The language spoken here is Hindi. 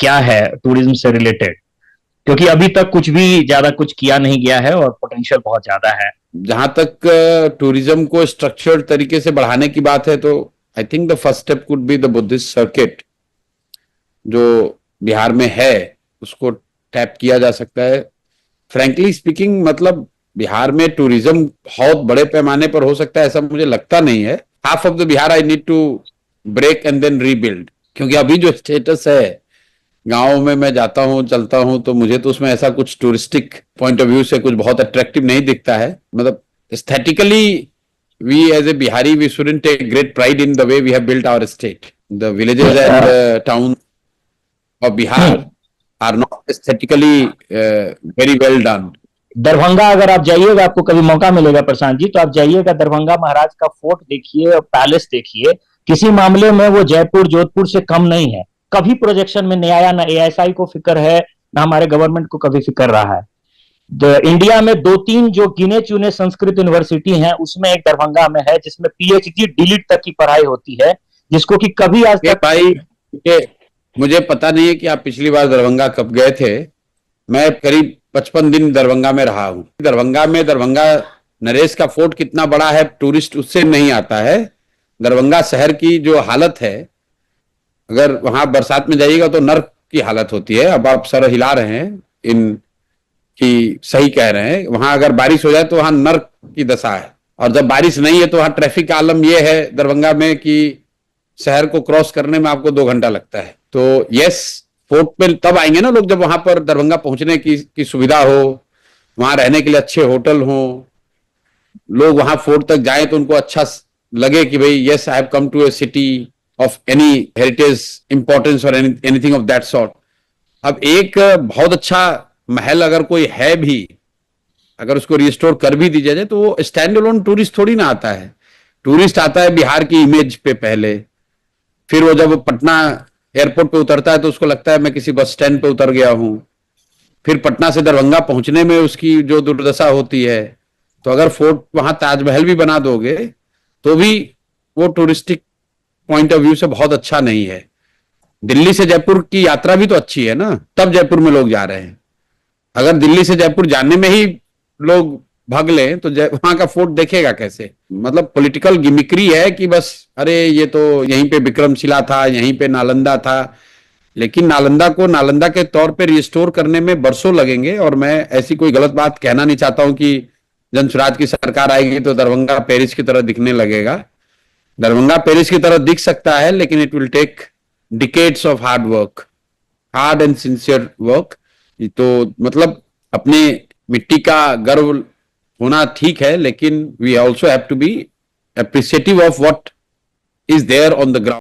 क्या है टूरिज्म से रिलेटेड, क्योंकि अभी तक कुछ भी ज्यादा कुछ किया नहीं गया है और पोटेंशियल बहुत ज्यादा है। जहां तक टूरिज्म को स्ट्रक्चर्ड तरीके से बढ़ाने की बात है, तो I think the first step could be the Buddhist circuit जो बिहार में है, उसको टैप किया जा सकता है। फ्रैंकली स्पीकिंग, मतलब बिहार में टूरिज्म बहुत बड़े पैमाने पर हो सकता है ऐसा मुझे लगता नहीं है। Half of the Bihar I need to break and then rebuild, क्योंकि अभी जो स्टेटस है, गाँव में मैं जाता हूँ चलता हूँ तो मुझे तो उसमें ऐसा कुछ टूरिस्टिक पॉइंट ऑफ व्यू से कुछ बहुत अट्रैक्टिव नहीं दिखता है। मतलब aesthetically we as a Bihari, we shouldn't take great pride in the way we have built our state. The villages and towns of Bihar are not aesthetically very well done. Darbhanga अगर आप जाइएगा, आपको कभी मौका मिलेगा प्रशांत जी, तो आप जाइएगा दरभंगा महाराज का फोर्ट देखिए और पैलेस देखिए। किसी मामले में वो जयपुर जोधपुर से कम नहीं है। कभी प्रोजेक्शन में नहीं आया, ना एएसआई को फिक्र है, ना हमारे गवर्नमेंट को कभी फिक्र रहा है। इंडिया में दो तीन जो गिने चुने संस्कृत यूनिवर्सिटी हैं, उसमें एक दरभंगा में है, जिसमें पीएचडी डीलिट तक की पढ़ाई होती है, जिसको कि कभी आज तक भाई मुझे पता नहीं है कि आप पिछली बार दरभंगा कब गए थे। मैं करीब 55 दिन दरभंगा में रहा हूं। दरभंगा नरेश का फोर्ट कितना बड़ा है टूरिस्ट उससे नहीं आता है। दरभंगा शहर की जो हालत है, अगर वहां बरसात में जाइएगा तो नर्क की हालत होती है। अब आप सर हिला रहे हैं इन कि सही कह रहे हैं, वहां अगर बारिश हो जाए तो वहां नर्क की दशा है, और जब बारिश नहीं है तो वहां ट्रैफिक का आलम यह है दरभंगा में कि शहर को क्रॉस करने में आपको 2 घंटा लगता है। तो यस, फोर्ट पे तब आएंगे ना लोग जब वहां पर दरभंगा पहुंचने की सुविधा हो, वहां रहने के लिए अच्छे होटल हो, लोग वहां फोर्ट तक जाएं तो उनको अच्छा लगे कि भाई yes I have come to a city of any heritage importance और एनीथिंग ऑफ दैट सॉर्ट। अब एक बहुत अच्छा महल अगर कोई है भी, अगर उसको रिस्टोर कर भी दिया जाए तो वो स्टैंड अलोन टूरिस्ट थोड़ी ना आता है। टूरिस्ट आता है बिहार की इमेज पे पहले, फिर वो जब पटना एयरपोर्ट पे उतरता है तो उसको लगता है मैं किसी बस स्टैंड पे उतर गया हूं। फिर पटना से दरभंगा पहुंचने में उसकी जो दुर्दशा होती है। तो अगर फोर्ट वहां ताजमहल भी बना दोगे तो भी वो टूरिस्टिक पॉइंट ऑफ व्यू से बहुत अच्छा नहीं है। दिल्ली से जयपुर की यात्रा भी तो अच्छी है ना, तब जयपुर में लोग जा रहे हैं। अगर दिल्ली से जयपुर जाने में ही लोग भाग लें तो वहां का फोर्ट देखेगा कैसे? मतलब पॉलिटिकल गिमिक्री है कि बस अरे ये तो यहीं पे विक्रमशिला था, यहीं पे नालंदा था, लेकिन नालंदा को नालंदा के तौर पे रिस्टोर करने में बरसों लगेंगे। और मैं ऐसी कोई गलत बात कहना नहीं चाहता हूं कि जनसुराज की सरकार आएगी तो दरभंगा पेरिस की तरह दिखने लगेगा। दरभंगा पेरिस की तरह दिख सकता है, लेकिन it will take decades of hard work, hard and sincere work. तो मतलब अपने मिट्टी का गर्व होना ठीक है, लेकिन we also have to be appreciative of what is there on the ground.